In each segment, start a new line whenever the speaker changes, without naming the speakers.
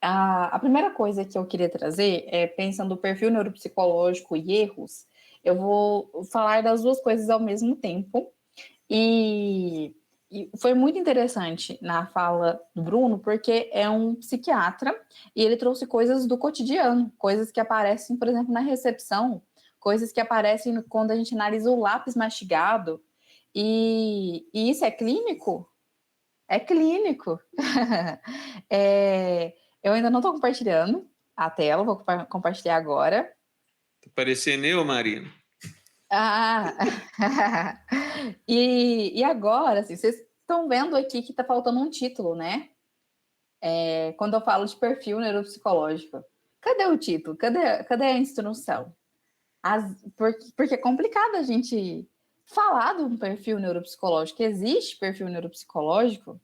A primeira coisa que eu queria trazer é, pensando no perfil neuropsicológico e erros, eu vou falar das duas coisas ao mesmo tempo. E foi muito interessante na fala do Bruno, porque é um psiquiatra e ele trouxe coisas do cotidiano, coisas que aparecem, por exemplo, na recepção, coisas que aparecem quando a gente analisa o lápis mastigado. E isso é clínico? É clínico. Eu ainda não estou compartilhando a tela, vou compartilhar agora.
Tá parecendo eu, Marina?
Ah! E agora, assim, vocês estão vendo aqui que está faltando um título, né? Quando eu falo de perfil neuropsicológico. Cadê o título? Cadê a instrução? Porque é complicado a gente falar de um perfil neuropsicológico. Existe perfil neuropsicológico?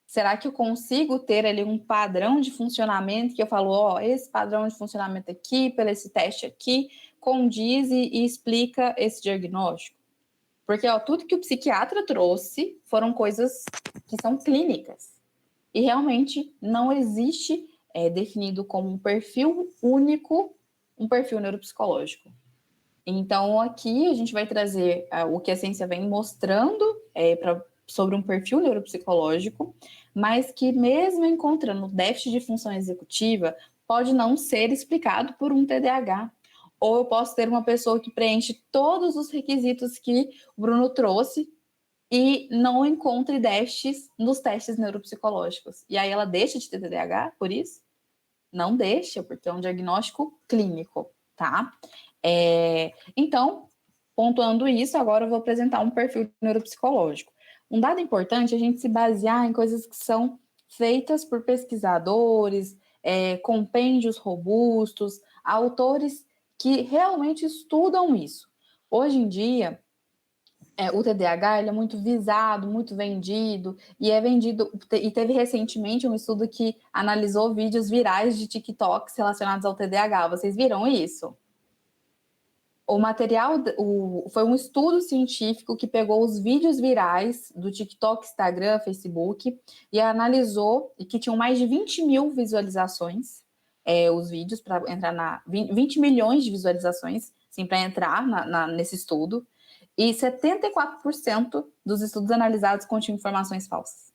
Será que eu consigo ter ali um padrão de funcionamento que eu falo, ó, esse padrão de funcionamento aqui, pelo esse teste aqui, condiz e explica esse diagnóstico? Porque, ó, tudo que o psiquiatra trouxe foram coisas que são clínicas. E realmente não existe definido como um perfil único, um perfil neuropsicológico. Então, aqui a gente vai trazer o que a ciência vem mostrando sobre um perfil neuropsicológico, mas que mesmo encontrando déficit de função executiva, pode não ser explicado por um TDAH. Ou eu posso ter uma pessoa que preenche todos os requisitos que o Bruno trouxe e não encontre déficits nos testes neuropsicológicos. E aí ela deixa de ter TDAH por isso? Não deixa, porque é um diagnóstico clínico, tá? Então, pontuando isso, agora eu vou apresentar um perfil neuropsicológico. Um dado importante é a gente se basear em coisas que são feitas por pesquisadores, compêndios robustos, autores que realmente estudam isso. Hoje em dia, o TDAH ele é muito visado, muito vendido, e teve recentemente um estudo que analisou vídeos virais de TikToks relacionados ao TDAH. Vocês viram isso? O material foi um estudo científico que pegou os vídeos virais do TikTok, Instagram, Facebook e analisou, e que tinham mais de 20 mil visualizações, os vídeos para entrar 20 milhões de visualizações, assim, para entrar nesse estudo, e 74% dos estudos analisados continham informações falsas.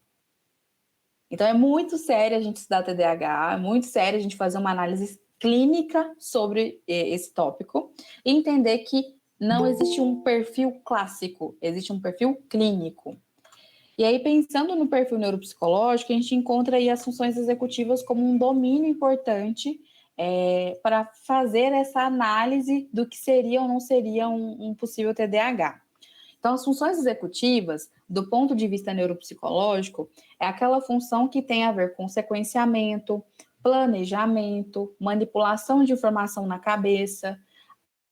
Então é muito sério a gente estudar TDAH, é muito sério a gente fazer uma análise clínica sobre esse tópico e entender que não existe um perfil clássico, existe um perfil clínico. E aí, pensando no perfil neuropsicológico, a gente encontra aí as funções executivas como um domínio importante para fazer essa análise do que seria ou não seria um possível TDAH. Então, as funções executivas, do ponto de vista neuropsicológico, é aquela função que tem a ver com sequenciamento, planejamento, manipulação de informação na cabeça,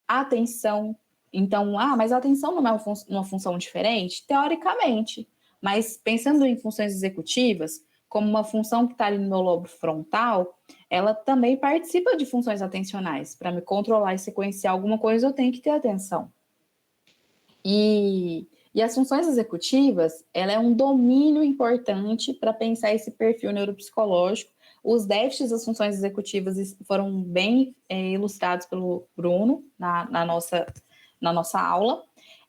atenção. Então, mas a atenção não é uma função diferente? Teoricamente. Mas pensando em funções executivas, como uma função que está ali no meu lobo frontal, ela também participa de funções atencionais. Para me controlar e sequenciar alguma coisa, eu tenho que ter atenção. E as funções executivas, ela é um domínio importante para pensar esse perfil neuropsicológico. Os déficits das funções executivas foram bem ilustrados pelo Bruno na nossa aula.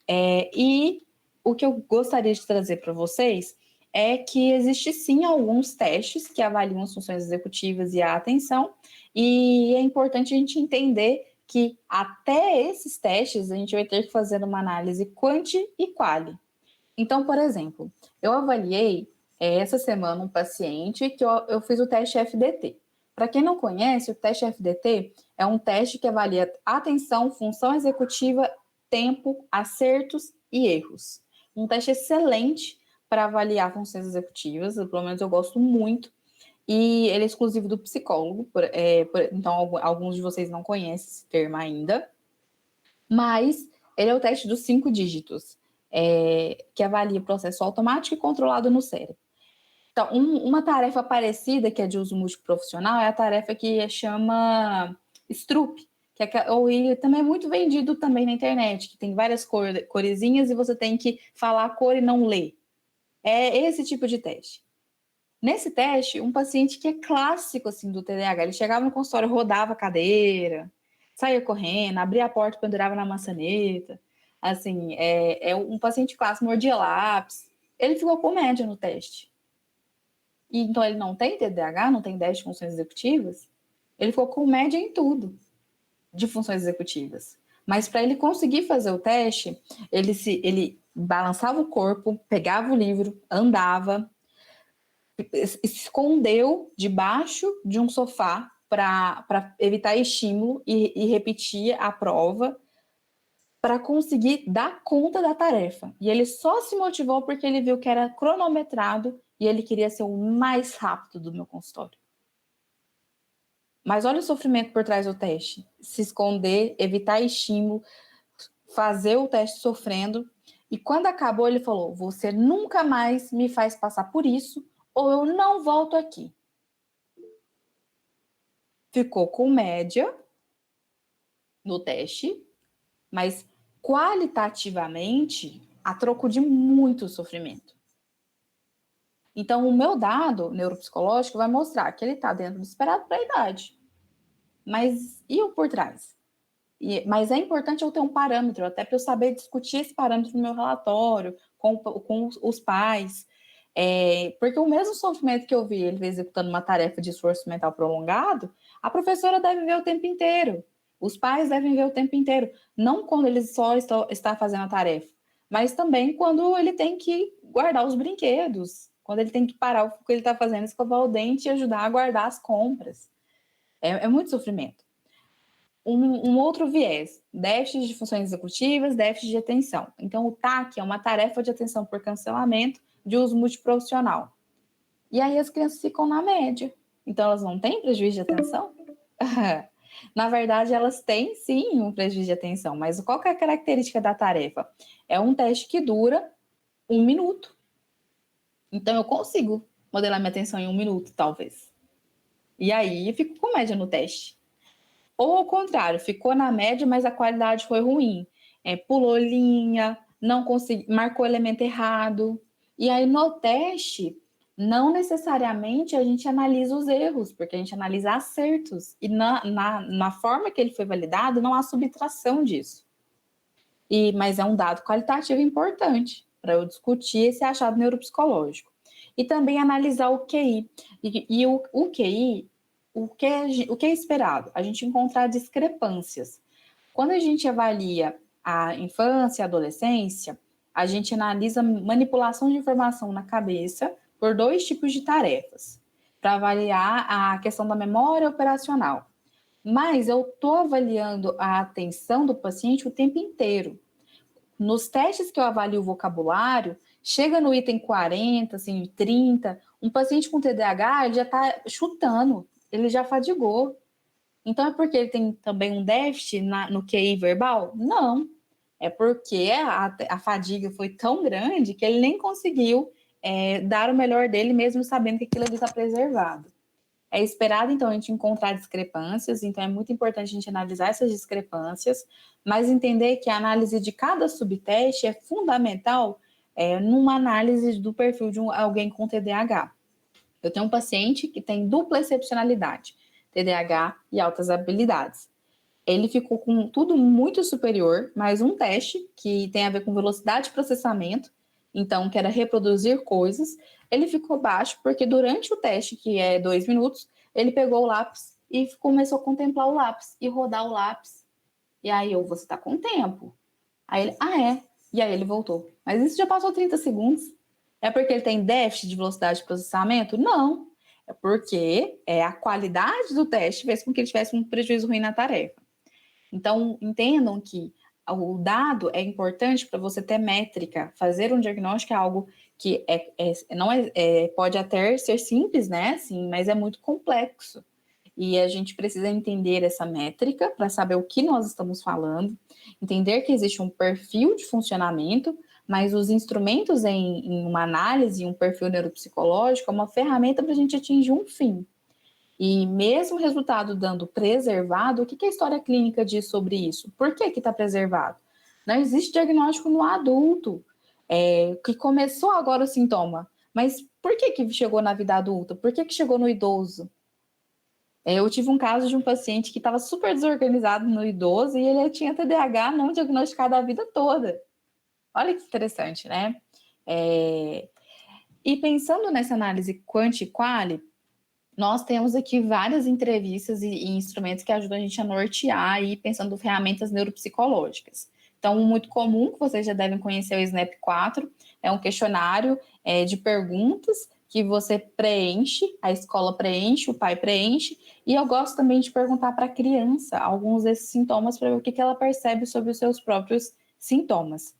E o que eu gostaria de trazer para vocês é que existe sim alguns testes que avaliam as funções executivas e a atenção, e é importante a gente entender que até esses testes a gente vai ter que fazer uma análise quanti e quali. Então, por exemplo, eu avaliei essa semana um paciente que eu fiz o teste FDT. Para quem não conhece, o teste FDT é um teste que avalia atenção, função executiva, tempo, acertos e erros. Um teste excelente para avaliar funções executivas, pelo menos eu gosto muito, e ele é exclusivo do psicólogo, então alguns de vocês não conhecem esse termo ainda, mas ele é o teste dos 5 dígitos, que avalia o processo automático e controlado no cérebro. Então, uma tarefa parecida, que é de uso multiprofissional, é a tarefa que chama Stroop, ele também é muito vendido também na internet, que tem várias coresinhas e você tem que falar a cor e não ler. É esse tipo de teste. Nesse teste, um paciente que é clássico assim, do TDAH, ele chegava no consultório, rodava a cadeira, saía correndo, abria a porta e pendurava na maçaneta. Assim, é um paciente clássico, mordia lápis. Ele ficou com média no teste. E então ele não tem TDAH, não tem 10 de funções executivas. Ele ficou com média em tudo de funções executivas. Mas para ele conseguir fazer o teste, ele balançava o corpo, pegava o livro, andava, escondeu debaixo de um sofá para evitar estímulo e repetia a prova para conseguir dar conta da tarefa. E ele só se motivou porque ele viu que era cronometrado e ele queria ser o mais rápido do meu consultório. Mas olha o sofrimento por trás do teste. Se esconder, evitar estímulo, fazer o teste sofrendo. E quando acabou, ele falou: você nunca mais me faz passar por isso, ou eu não volto aqui. Ficou com média no teste, mas qualitativamente a troco de muito sofrimento. Então, o meu dado neuropsicológico vai mostrar que ele está dentro do esperado para a idade. Mas e o por trás? Mas é importante eu ter um parâmetro, até para eu saber discutir esse parâmetro no meu relatório, com os pais. Porque o mesmo sofrimento que eu vi ele executando uma tarefa de esforço mental prolongado, a professora deve ver o tempo inteiro. Os pais devem ver o tempo inteiro. Não quando ele só está fazendo a tarefa, mas também quando ele tem que guardar os brinquedos, quando ele tem que parar o que ele está fazendo, escovar o dente e ajudar a guardar as compras. É muito sofrimento. Um outro viés, déficit de funções executivas, déficit de atenção. Então, o TAC é uma tarefa de atenção por cancelamento de uso multiprofissional. E aí as crianças ficam na média. Então, elas não têm prejuízo de atenção? Na verdade, elas têm sim um prejuízo de atenção, mas qual que é a característica da tarefa? É um teste que dura 1 minuto. Então, eu consigo modelar minha atenção em 1 minuto, talvez. E aí, eu fico com média no teste. Ou ao contrário, ficou na média, mas a qualidade foi ruim. Pulou linha, não consegui, marcou elemento errado. E aí no teste, não necessariamente a gente analisa os erros, porque a gente analisa acertos. E na forma que ele foi validado, não há subtração disso. Mas é um dado qualitativo importante para eu discutir esse achado neuropsicológico. E também analisar o QI. E o QI, o que é esperado? A gente encontrar discrepâncias. Quando a gente avalia a infância e a adolescência, a gente analisa manipulação de informação na cabeça por 2 tipos de tarefas, para avaliar a questão da memória operacional. Mas eu estou avaliando a atenção do paciente o tempo inteiro. Nos testes que eu avalio o vocabulário, chega no item 40, assim, 30, um paciente com TDAH ele já está chutando, ele já fadigou. Então, é porque ele tem também um déficit no QI verbal? Não. É porque a fadiga foi tão grande que ele nem conseguiu dar o melhor dele, mesmo sabendo que aquilo ali está preservado. É esperado, então, a gente encontrar discrepâncias, então é muito importante a gente analisar essas discrepâncias, mas entender que a análise de cada subteste é fundamental numa análise do perfil de alguém com TDAH. Eu tenho um paciente que tem dupla excepcionalidade, TDAH e altas habilidades. Ele ficou com tudo muito superior, mas um teste que tem a ver com velocidade de processamento, então que era reproduzir coisas, ele ficou baixo porque durante o teste, que é 2 minutos, ele pegou o lápis e começou a contemplar o lápis e rodar o lápis. E aí você tá com tempo. Aí ele, é. E aí ele voltou. Mas isso já passou 30 segundos. É porque ele tem déficit de velocidade de processamento? Não. É porque a qualidade do teste fez com que ele tivesse um prejuízo ruim na tarefa. Então, entendam que o dado é importante para você ter métrica. Fazer um diagnóstico é algo que pode até ser simples, né? Sim, mas é muito complexo. E a gente precisa entender essa métrica para saber o que nós estamos falando, entender que existe um perfil de funcionamento, mas os instrumentos em uma análise, um perfil neuropsicológico, é uma ferramenta para a gente atingir um fim. E mesmo o resultado dando preservado, o que a história clínica diz sobre isso? Por que está preservado? Não existe diagnóstico no adulto, que começou agora o sintoma, Mas por que chegou na vida adulta? Por que chegou no idoso? Eu tive um caso de um paciente que estava super desorganizado no idoso e ele tinha TDAH não diagnosticado a vida toda. Olha que interessante, né? E pensando nessa análise quanti e quali, nós temos aqui várias entrevistas e instrumentos que ajudam a gente a nortear e pensando em ferramentas neuropsicológicas. Então, um muito comum, que vocês já devem conhecer, é o SNAP-4, é um questionário de perguntas que você preenche, a escola preenche, o pai preenche, e eu gosto também de perguntar para a criança alguns desses sintomas para ver o que ela percebe sobre os seus próprios sintomas.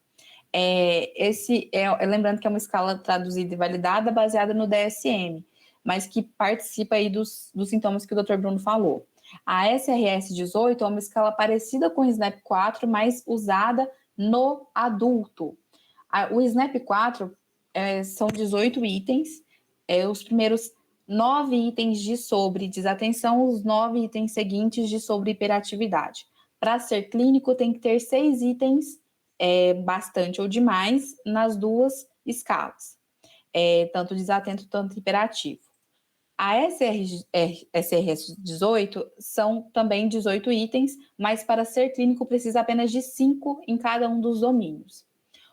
Lembrando que é uma escala traduzida e validada baseada no DSM, mas que participa aí dos sintomas que o Dr. Bruno falou. A SRS-18 é uma escala parecida com o SNAP-4, mas usada no adulto. O SNAP-4 são 18 itens, os primeiros 9 itens de sobre desatenção, os 9 itens seguintes de sobre hiperatividade. Para ser clínico, tem que ter 6 itens, bastante ou demais, nas duas escalas, tanto desatento, tanto hiperativo. A SRS-18 são também 18 itens, mas para ser clínico precisa apenas de 5 em cada um dos domínios.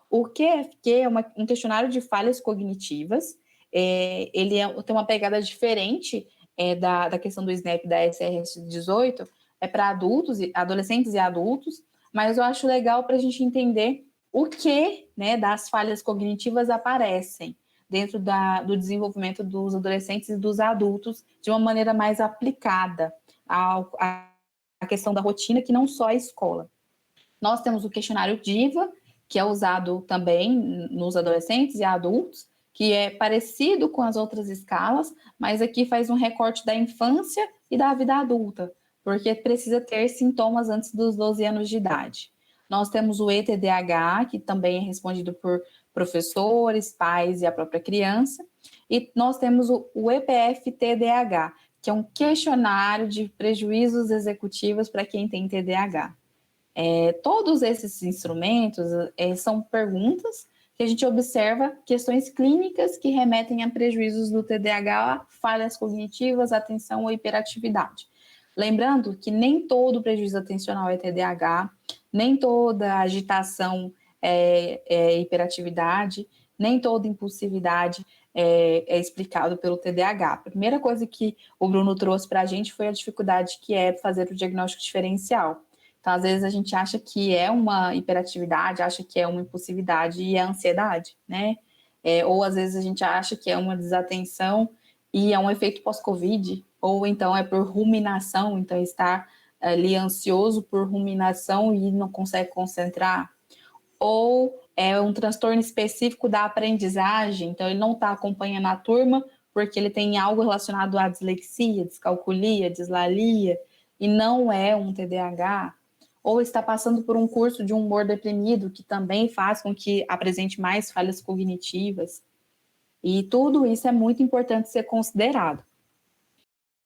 O QFQ é um questionário de falhas cognitivas, ele tem uma pegada diferente da questão do SNAP da SRS-18, para adolescentes e adultos, mas eu acho legal para a gente entender o que, né, das falhas cognitivas aparecem dentro do desenvolvimento dos adolescentes e dos adultos de uma maneira mais aplicada à questão da rotina, que não só a escola. Nós temos o questionário DIVA, que é usado também nos adolescentes e adultos, que é parecido com as outras escalas, mas aqui faz um recorte da infância e da vida adulta, porque precisa ter sintomas antes dos 12 anos de idade. Nós temos o ETDH, que também é respondido por professores, pais e a própria criança, e nós temos o EPF-TDH, que é um questionário de prejuízos executivos para quem tem TDAH. Todos esses instrumentos são perguntas que a gente observa questões clínicas que remetem a prejuízos do TDAH, falhas cognitivas, atenção ou hiperatividade. Lembrando que nem todo prejuízo atencional é TDAH, nem toda agitação é hiperatividade, nem toda impulsividade é explicado pelo TDAH. A primeira coisa que o Bruno trouxe para a gente foi a dificuldade que é fazer o diagnóstico diferencial. Então, às vezes, a gente acha que é uma hiperatividade, acha que é uma impulsividade e é ansiedade, né? Ou, às vezes, a gente acha que é uma desatenção e é um efeito pós-Covid, ou então é por ruminação, então está ali ansioso por ruminação e não consegue concentrar. Ou é um transtorno específico da aprendizagem, então ele não está acompanhando a turma porque ele tem algo relacionado à dislexia, descalculia, dislalia, e não é um TDAH. Ou está passando por um curso de humor deprimido, que também faz com que apresente mais falhas cognitivas. E tudo isso é muito importante ser considerado.